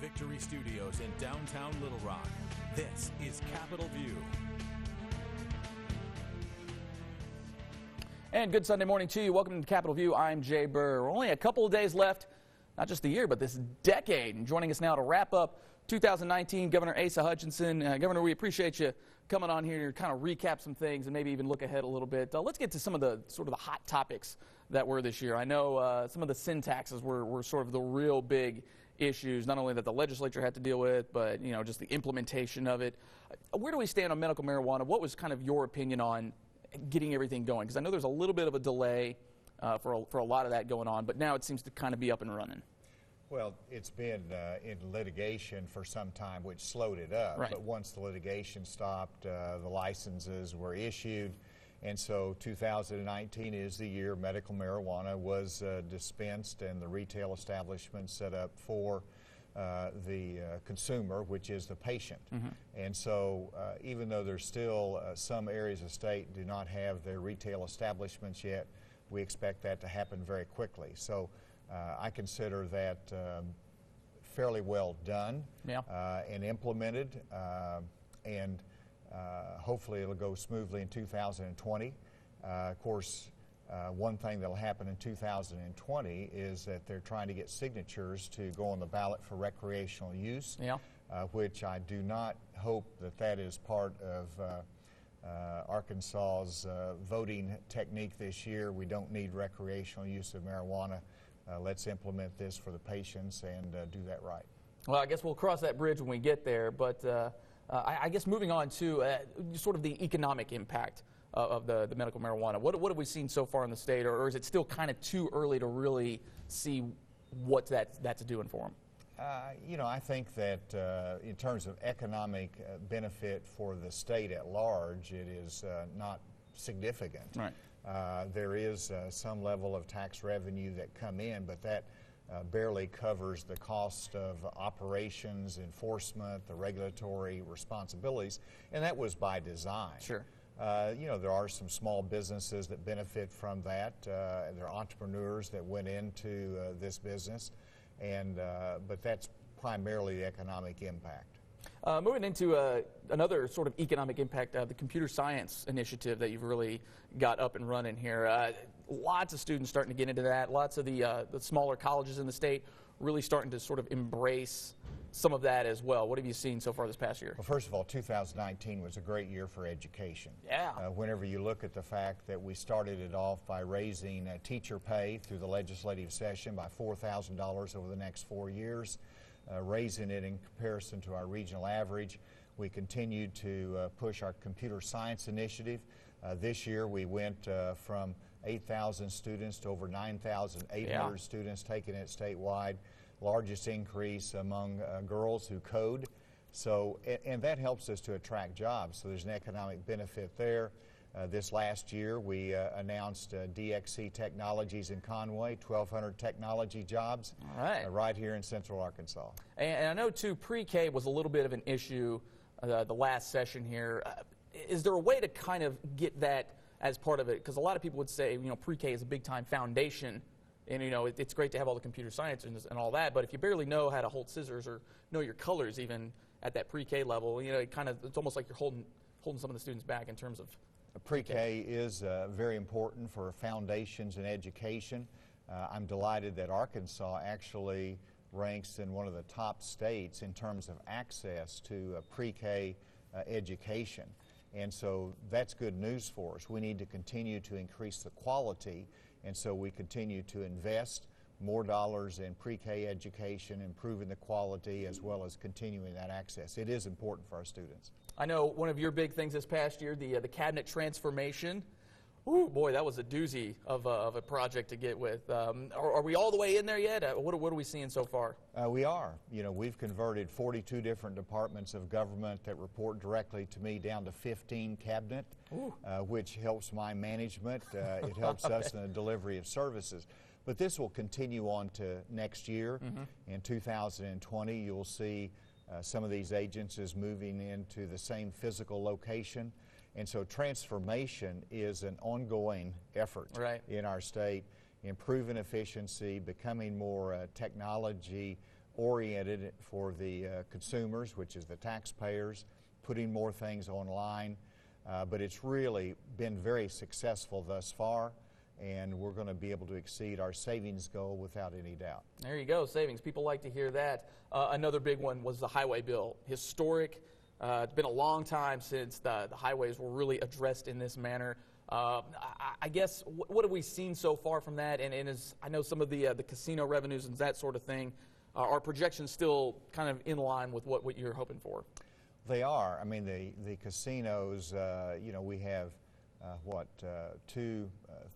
Victory Studios in downtown Little Rock, this is Capitol View. And good Sunday morning to you. Welcome to Capitol View. I'm Jay Bir. We're only a couple of days left, not just the year, but this decade. And joining us now to wrap up 2019, Governor Asa Hutchinson. Governor, we appreciate you coming on here to kind of recap some things and maybe even look ahead a little bit. Let's get to some of the sort of the hot topics that were this year. I know some of the sin taxes were sort of the real big issues, not only that the legislature had to deal with, but just the implementation of it. Where do we stand on medical marijuana? What was kind of your opinion on getting everything going? Because I know there's a little bit of a delay for a lot of that going on, but now it seems to kind of be up and running. Well, it's been in litigation for some time, which slowed it up. Right. But once the litigation stopped, the licenses were issued. And so 2019 is the year medical marijuana was dispensed and the retail establishment set up for the consumer, which is the patient. Mm-hmm. And so even though there's still some areas of state do not have their retail establishments yet, we expect that to happen very quickly. So I consider that fairly well done. Yeah. And implemented, and hopefully it'll go smoothly in 2020. Of course, one thing that'll happen in 2020 is that they're trying to get signatures to go on the ballot for recreational use, yeah. Which I do not hope that is part of Arkansas's voting technique this year. We don't need recreational use of marijuana. Let's implement this for the patients and do that right. Well, I guess we'll cross that bridge when we get there, but I guess moving on to sort of the economic impact of the medical marijuana. What have we seen so far in the state, or is it still kind of too early to really see what that's doing for them? I think that in terms of economic benefit for the state at large, it is not significant. Right. There is some level of tax revenue that come in, but that barely covers the cost of operations, enforcement, the regulatory responsibilities, and that was by design. Sure. There are some small businesses that benefit from that. There are entrepreneurs that went into this business, but that's primarily the economic impact. Moving into another sort of economic impact, the computer science initiative that you've really got up and running here. Lots of students starting to get into that. Lots of the smaller colleges in the state really starting to sort of embrace some of that as well. What have you seen so far this past year? Well, first of all, 2019 was a great year for education. Yeah. Whenever you look at the fact that we started it off by raising teacher pay through the legislative session by $4,000 over the next 4 years, raising it in comparison to our regional average. We continued to push our computer science initiative. This year we went from 8,000 students to over 9,800 students taking it statewide. Largest increase among girls who code. So, and that helps us to attract jobs. So there's an economic benefit there. This last year we announced DXC Technologies in Conway, 1,200 technology jobs. All right. Right here in Central Arkansas. And I know too, PreK was a little bit of an issue the last session here. Is there a way to kind of get that as part of it? Because a lot of people would say, PreK is a big time foundation. And, it's great to have all the computer science and all that, but if you barely know how to hold scissors or know your colors even at that pre-K level, it's almost like you're holding some of the students back in terms of pre-K is very important for foundations in education. I'm delighted that Arkansas actually ranks in one of the top states in terms of access to pre-K education. And so that's good news for us. We need to continue to increase the quality, and so we continue to invest more dollars in pre-K education, improving the quality as well as continuing that access. It is important for our students. I know one of your big things this past year, the cabinet transformation. Ooh, boy, that was a doozy of a project to get with. Are we all the way in there yet? What are we seeing so far? We are. We've converted 42 different departments of government that report directly to me down to 15 cabinet, which helps my management. It helps us in the delivery of services. But this will continue on to next year. Mm-hmm. In 2020, you'll see some of these agencies moving into the same physical location. And so transformation is an ongoing effort in our state, improving efficiency, becoming more technology oriented for the consumers, which is the taxpayers, putting more things online. But it's really been very successful thus far, and we're going to be able to exceed our savings goal without any doubt. There you go, savings. People like to hear that. Another big one was the highway bill. Historic. It's been a long time since the highways were really addressed in this manner. I guess, what have we seen so far from that? And as I know some of the casino revenues and that sort of thing, are projections still kind of in line with what you're hoping for? They are. I mean, the casinos, you know, we have,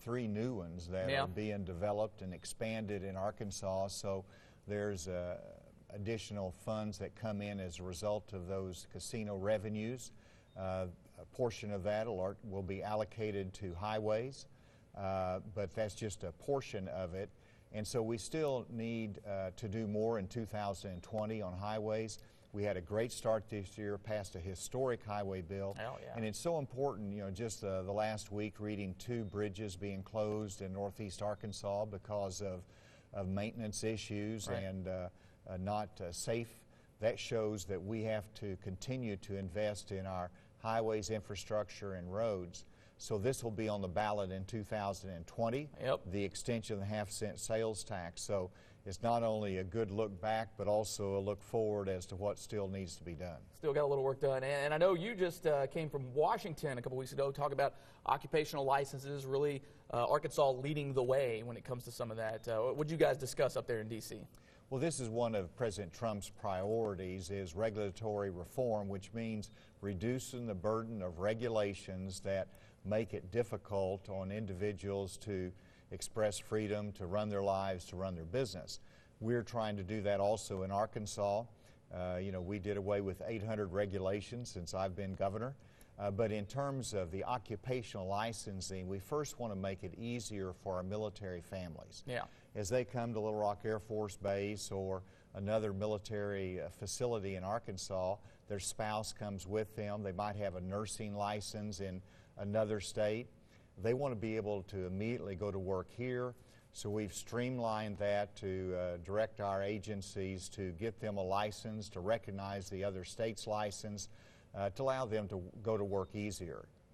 three new ones that are being developed and expanded in Arkansas. So there's additional funds that come in as a result of those casino revenues. A portion of that will be allocated to highways, but that's just a portion of it. And so we still need to do more in 2020 on highways. We had a great start this year, passed a historic highway bill. Hell yeah. And it's so important, you know, just the last week reading 2 bridges being closed in northeast Arkansas because of maintenance issues and not safe. That shows that we have to continue to invest in our highways, infrastructure, and roads. So this will be on the ballot in 2020, the extension of the half-cent sales tax. So it's not only a good look back, but also a look forward as to what still needs to be done. Still got a little work done. And I know you just came from Washington a couple weeks ago, talking about occupational licenses, really Arkansas leading the way when it comes to some of that. What did you guys discuss up there in D.C.? Well, this is one of President Trump's priorities, is regulatory reform, which means reducing the burden of regulations that make it difficult on individuals to express freedom, to run their lives, to run their business. We're trying to do that also in Arkansas. You know, we did away with 800 regulations since I've been governor. But in terms of the occupational licensing, we first want to make it easier for our military families. As they come to Little Rock Air Force Base or another military facility in Arkansas, their spouse comes with them. They might have a nursing license in another state. They want to be able to immediately go to work here. So we've streamlined that to direct our agencies to get them a license, to recognize the other state's license, to allow them to go to work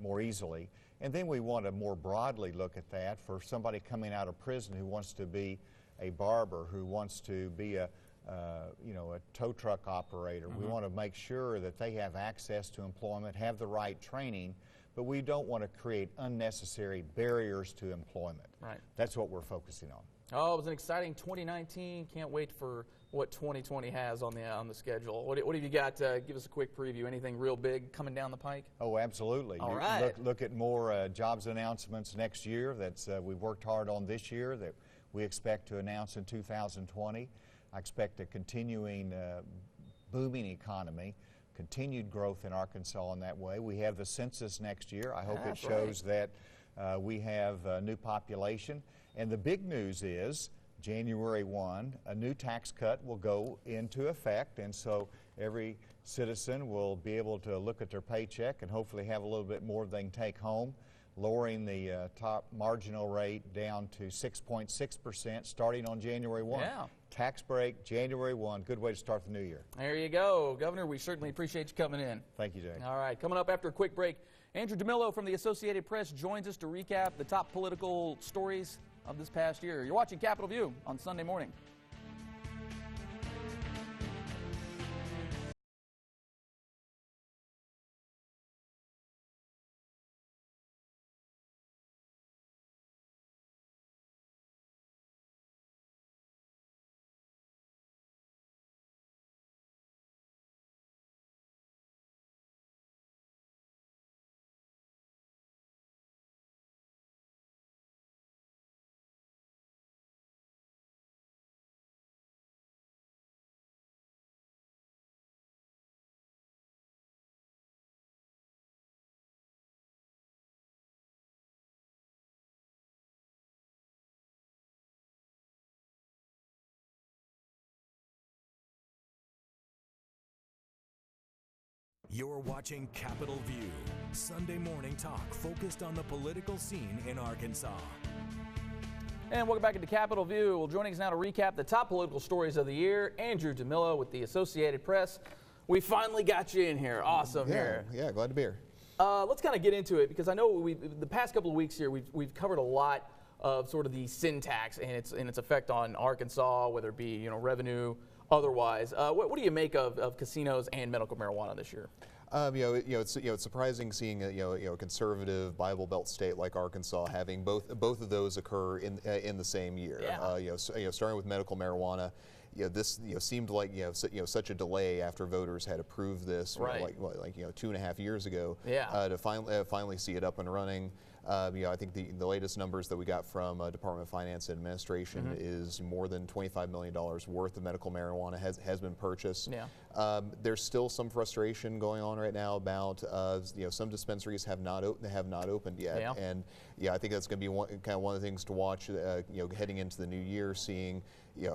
more easily. And then we want to more broadly look at that for somebody coming out of prison who wants to be a barber, who wants to be a tow truck operator. We want to make sure that they have access to employment, have the right training, but we don't want to create unnecessary barriers to employment. That's what we're focusing on. Oh, it was an exciting 2019. Can't wait for what 2020 has on the schedule. What have you got? Give us a quick preview. Anything real big coming down the pike? Oh, absolutely. All right. Look at more jobs announcements next year that's we've worked hard on this year that we expect to announce in 2020. I expect a continuing booming economy, continued growth in Arkansas in that way. We have the census next year. I hope it shows that we have a new population. And the big news is January 1, a new tax cut will go into effect, and so every citizen will be able to look at their paycheck and hopefully have a little bit more they can take home, lowering the top marginal rate down to 6.6% starting on January 1. Tax break, January 1. Good way to start the new year. There you go. Governor, we certainly appreciate you coming in. Thank you, Jay. All right. Coming up after a quick break, Andrew DeMillo from the Associated Press joins us to recap the top political stories of this past year. You're watching Capitol View on Sunday morning. You're watching Capitol View, Sunday morning talk focused on the political scene in Arkansas. And welcome back into Capitol View. Well, joining us now to recap the top political stories of the year, Andrew DeMillo with the Associated Press. We finally got you in here. Awesome here. Yeah, glad to be here. Let's kind of get into it because I know the past couple of weeks here we've covered a lot of sort of the sin tax and its effect on Arkansas, whether it be revenue, otherwise. What do you make of casinos and medical marijuana this year? It's surprising seeing a conservative Bible Belt state like Arkansas having both of those occur in the same year. Yeah. Starting with medical marijuana, this seemed like such a delay after voters had approved this right. like 2.5 years ago. Yeah. To finally see it up and running. I think the latest numbers that we got from Department of Finance and Administration is more than $25 million worth of medical marijuana has been purchased. Yeah. There's still some frustration going on right now about some dispensaries have not opened yet, yeah. and I think that's going to be one of the things to watch. Heading into the new year, seeing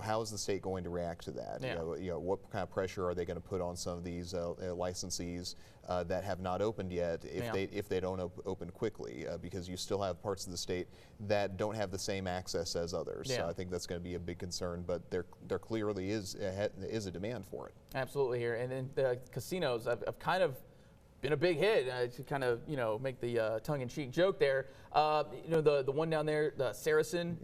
how is the state going to react to that? Yeah. What kind of pressure are they going to put on some of these licensees that have not opened yet if they don't open quickly, because you still have parts of the state that don't have the same access as others. Yeah. So I think that's going to be a big concern, but there clearly is a demand for it. Absolutely here, and then the casinos have kind of been a big hit. To kind of make the tongue-in-cheek joke there. The one down there, the Saracen,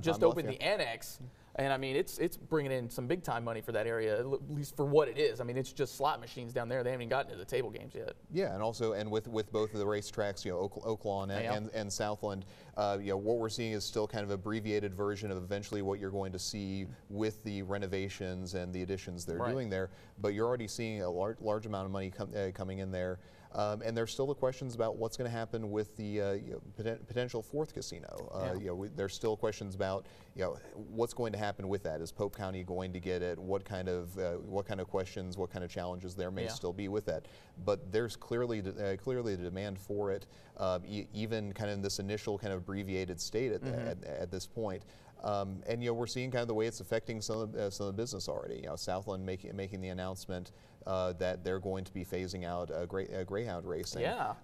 just opened the annex. And I mean, it's bringing in some big time money for that area, at least for what it is. I mean, it's just slot machines down there. They haven't even gotten to the table games yet. Yeah, and with both of the racetracks, Oaklawn and Southland, what we're seeing is still kind of abbreviated version of eventually what you're going to see with the renovations and the additions they're doing there. But you're already seeing a large amount of money coming in there. And there's still the questions about what's going to happen with the potential fourth casino. There's still questions about what's going to happen with that. Is Pope County going to get it? What kind of questions, what kind of challenges there may still be with that? But there's clearly the demand for it, even kind of in this initial kind of abbreviated state at this point. And we're seeing kind of the way it's affecting some of the business already. Southland making the announcement that they're going to be phasing out greyhound racing. Yeah.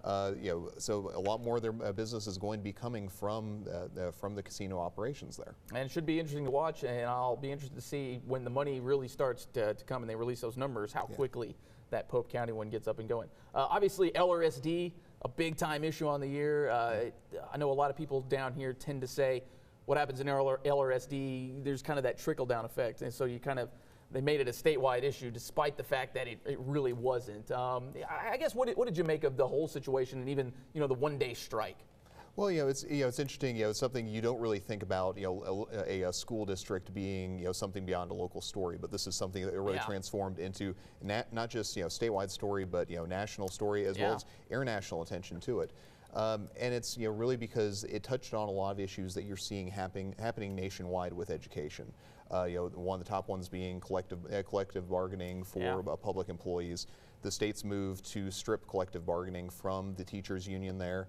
So a lot more of their business is going to be coming from the casino operations there. And it should be interesting to watch, and I'll be interested to see when the money really starts to come and they release those numbers, how quickly that Pope County one gets up and going. Obviously, LRSD, a big time issue on the year. I know a lot of people down here tend to say, what happens in LRSD, there's kind of that trickle-down effect. And so they made it a statewide issue despite the fact that it really wasn't. I guess, what did you make of the whole situation and even, the one-day strike? Well, it's interesting. It's something you don't really think about. A school district being something beyond a local story, but this is something that really transformed into not just statewide story, but national story as well as international attention to it. And it's really because it touched on a lot of issues that you're seeing happening nationwide with education. One of the top ones being collective bargaining for public employees. The state's move to strip collective bargaining from the teachers union there,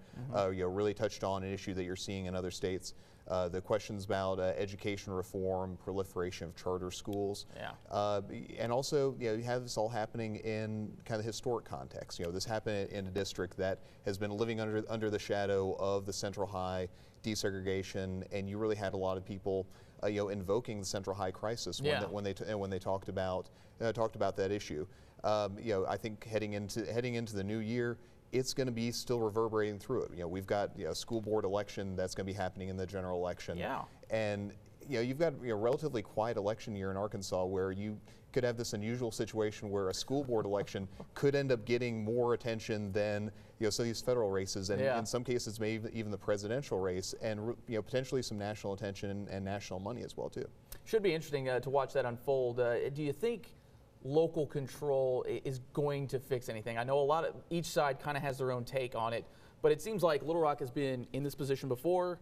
really touched on an issue that you're seeing in other states. The questions about education reform, proliferation of charter schools, and also you have this all happening in kind of historic context. This happened in a district that has been living under the shadow of the Central High desegregation, and you really had a lot of people invoking the Central High crisis when they talked about that issue. I think heading into the new year, it's going to be still reverberating through it. We've got a school board election that's going to be happening in the general election. Yeah. And you've got a relatively quiet election year in Arkansas where you could have this unusual situation where a school board election could end up getting more attention than some of these federal races, and in some cases maybe even the presidential race, and potentially some national attention and national money as well too. Should be interesting to watch that unfold. Do you think local control is going to fix anything? I know each side kind of has their own take on it, but it seems like Little Rock has been in this position before.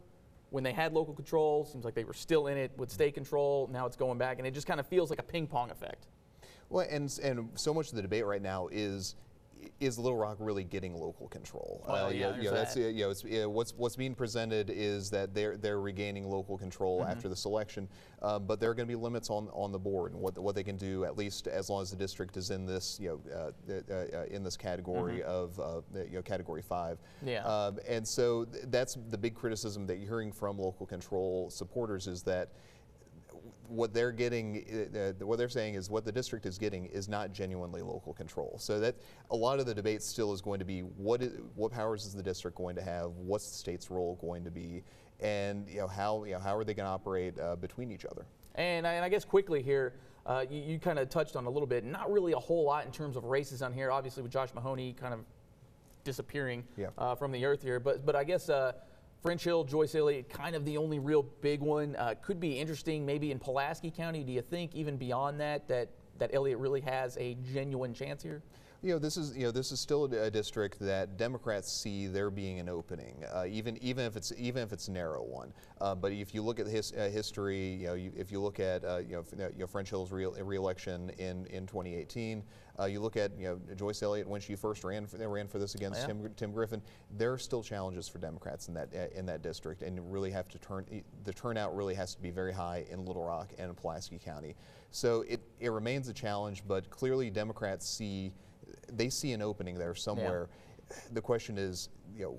When they had local control, seems like they were still in it with state control. Now it's going back, and it just kind of feels like a ping pong effect. Well, and so much of the debate right now is is Little Rock really getting local control? Well, that's what's being presented is that they're regaining local control after this election, but there are going to be limits on the board and what they can do, at least as long as the district is in this in this category of Category 5. Yeah. And so that's the big criticism that you're hearing from local control supporters, is that what they're getting, what they're saying is what the district is getting is not genuinely local control. So that a lot of the debate still is going to be what powers is the district going to have, what's the state's role going to be, and how are they going to operate between each other. And I guess quickly here, you kind of touched on a little bit, not really a whole lot in terms of races on here, obviously with Josh Mahoney kind of disappearing from the earth here, but I guess French Hill, Joyce Elliott, kind of the only real big one. Could be interesting maybe in Pulaski County. Do you think even beyond that Elliott really has a genuine chance here? This is still a district that Democrats see there being an opening, even if it's a narrow one. But if you look at history, if you look at French Hill's re-election in 2018, you look at Joyce Elliott when she first ran for this against Tim Griffin. There are still challenges for Democrats in that district, and really have to the turnout really has to be very high in Little Rock and in Pulaski County. So it remains a challenge, but clearly Democrats see an opening there somewhere. Yeah. The question is,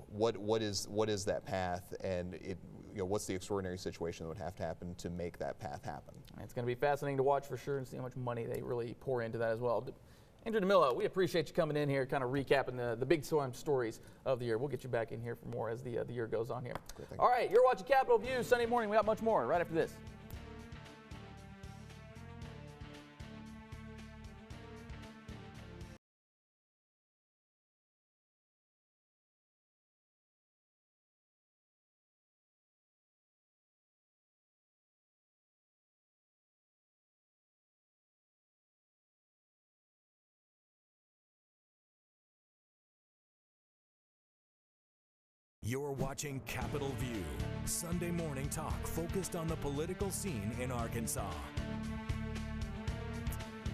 what is that path, and what's the extraordinary situation that would have to happen to make that path happen? It's going to be fascinating to watch for sure, and see how much money they really pour into that as well. Andrew DeMillo, we appreciate you coming in here, kind of recapping the big stories of the year. We'll get you back in here for more as the year goes on here. All right, you're watching Capitol View Sunday morning. We got much more right after this. You're watching Capitol View, Sunday morning talk focused on the political scene in Arkansas.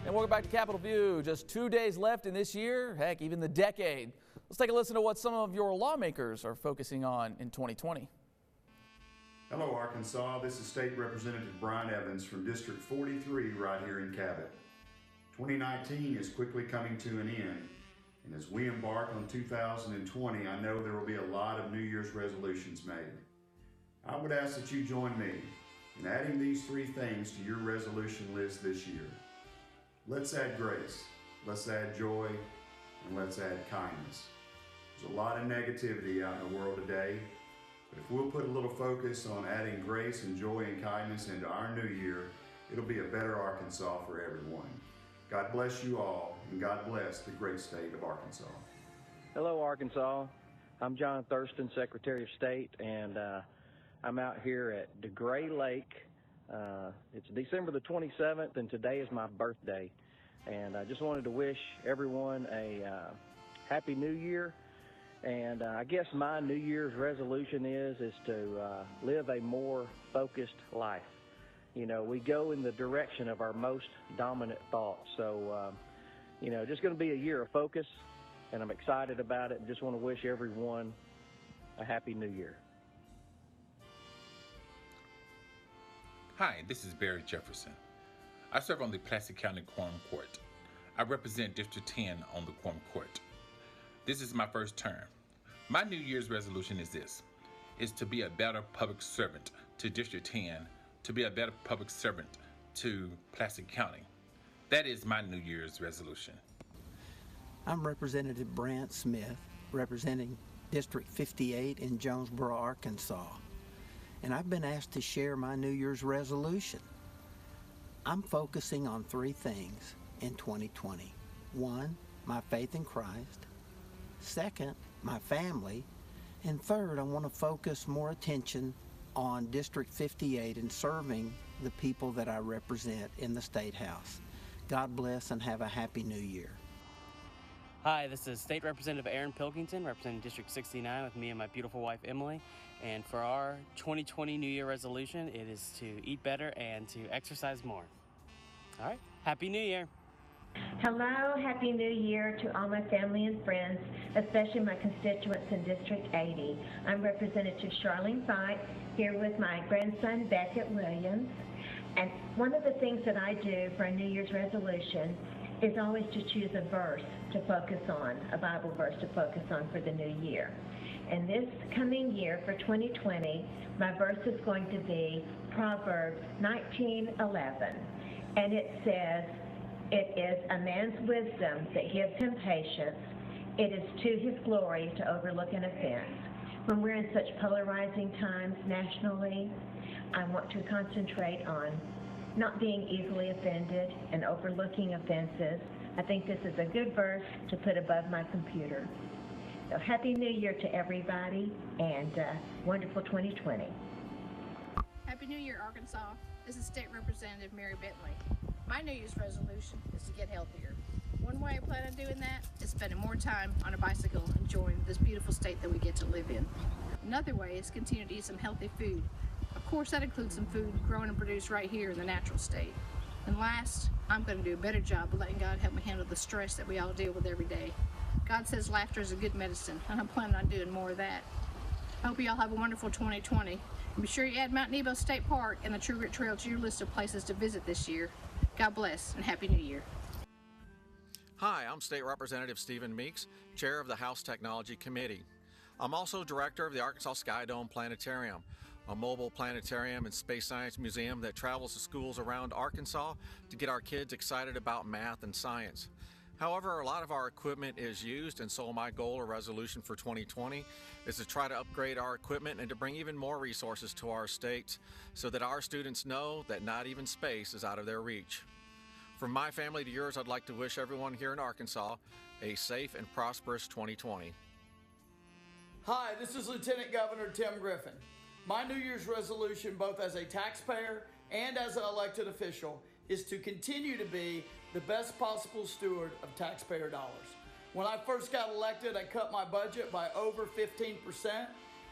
And welcome back to Capitol View. Just 2 days left in this year, heck, even the decade. Let's take a listen to what some of your lawmakers are focusing on in 2020. Hello, Arkansas. This is State Representative Brian Evans from District 43 right here in Cabot. 2019 is quickly coming to an end. And as we embark on 2020, I know there will be a lot of New Year's resolutions made. I would ask that you join me in adding these 3 things to your resolution list this year. Let's add grace, let's add joy, and let's add kindness. There's a lot of negativity out in the world today, but if we'll put a little focus on adding grace and joy and kindness into our new year, it'll be a better Arkansas for everyone. God bless you all, and God bless the great state of Arkansas. Hello, Arkansas. I'm John Thurston, Secretary of State, and I'm out here at DeGray Lake. It's December the 27th, and today is my birthday. And I just wanted to wish everyone a Happy New Year. And I guess my New Year's resolution is to live a more focused life. We go in the direction of our most dominant thoughts. So, just going to be a year of focus, and I'm excited about it, and just want to wish everyone a Happy New Year. Hi, this is Barry Jefferson. I serve on the Pulaski County Quorum Court. I represent District 10 on the Quorum Court. This is my first term. My New Year's resolution is this, is to be a better public servant to District 10, to be a better public servant to Pulaski County. That is my New Year's resolution. I'm Representative Brant Smith, representing District 58 in Jonesboro, Arkansas. And I've been asked to share my New Year's resolution. I'm focusing on 3 things in 2020. 1, my faith in Christ. 2nd, my family. And 3rd, I want to focus more attention on District 58 and serving the people that I represent in the State House. God bless and have a Happy New Year. Hi, this is State Representative Aaron Pilkington, representing District 69 with me and my beautiful wife, Emily. And for our 2020 New Year resolution, it is to eat better and to exercise more. All right, Happy New Year. Hello, Happy New Year to all my family and friends, especially my constituents in District 80. I'm Representative Charlene Fight, here with my grandson Beckett Williams. And one of the things that I do for a New Year's resolution is always to choose a verse to focus on, a Bible verse to focus on for the new year. And this coming year, for 2020, my verse is going to be Proverbs 19:11. And it says, "It is a man's wisdom that gives him patience. It is to his glory to overlook an offense." When we're in such polarizing times nationally, I want to concentrate on not being easily offended and overlooking offenses. I think this is a good verse to put above my computer. So Happy New Year to everybody, and wonderful 2020. Happy New Year, Arkansas. This is State Representative Mary Bentley. My New Year's resolution is to get healthier. One way I plan on doing that is spending more time on a bicycle enjoying this beautiful state that we get to live in. Another way is continue to eat some healthy food. Of course, that includes some food grown and produced right here in the natural state. And last, I'm going to do a better job of letting God help me handle the stress that we all deal with every day. God says laughter is a good medicine, and I'm planning on doing more of that. I hope you all have a wonderful 2020. And be sure you add Mount Nebo State Park and the True Grit Trail to your list of places to visit this year. God bless, and Happy New Year. Hi, I'm State Representative Stephen Meeks, Chair of the House Technology Committee. I'm also Director of the Arkansas Sky Dome Planetarium, a mobile planetarium and space science museum that travels to schools around Arkansas to get our kids excited about math and science. However, a lot of our equipment is used, and so my goal or resolution for 2020 is to try to upgrade our equipment and to bring even more resources to our states so that our students know that not even space is out of their reach. From my family to yours, I'd like to wish everyone here in Arkansas a safe and prosperous 2020. Hi, this is Lieutenant Governor Tim Griffin. My New Year's resolution, both as a taxpayer and as an elected official, is to continue to be the best possible steward of taxpayer dollars. When I first got elected, I cut my budget by over 15%,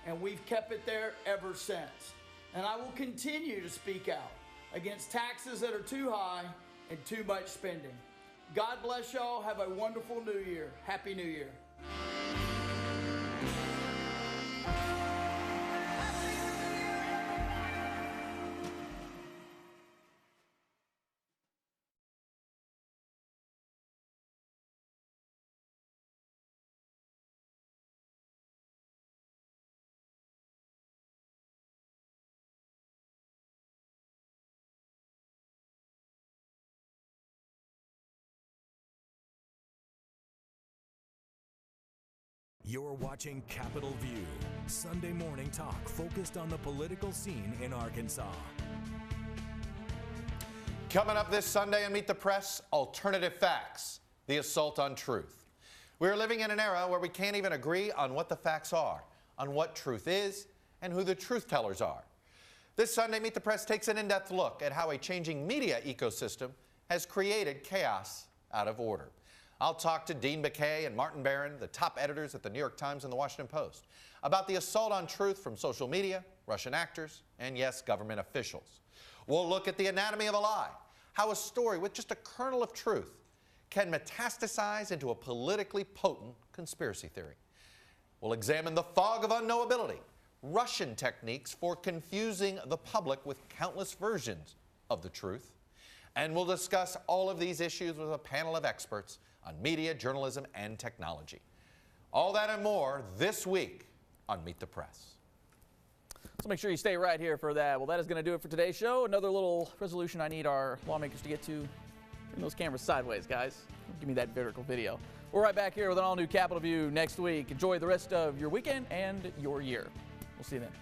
and we've kept it there ever since. And I will continue to speak out against taxes that are too high and too much spending. God bless y'all. Have a wonderful New Year. Happy New Year. You're watching Capitol View, Sunday morning talk focused on the political scene in Arkansas. Coming up this Sunday on Meet the Press, alternative facts, the assault on truth. We're living in an era where we can't even agree on what the facts are, on what truth is, and who the truth tellers are. This Sunday, Meet the Press takes an in-depth look at how a changing media ecosystem has created chaos out of order. I'll talk to Dean McKay and Martin Barron, the top editors at the New York Times and the Washington Post, about the assault on truth from social media, Russian actors, and yes, government officials. We'll look at the anatomy of a lie, how a story with just a kernel of truth can metastasize into a politically potent conspiracy theory. We'll examine the fog of unknowability, Russian techniques for confusing the public with countless versions of the truth. And we'll discuss all of these issues with a panel of experts on media, journalism, and technology. All that and more this week on Meet the Press. So make sure you stay right here for that. Well, that is going to do it for today's show. Another little resolution I need our lawmakers to get to. Bring those cameras sideways, guys. Give me that vertical video. We're right back here with an all-new Capitol View next week. Enjoy the rest of your weekend and your year. We'll see you then.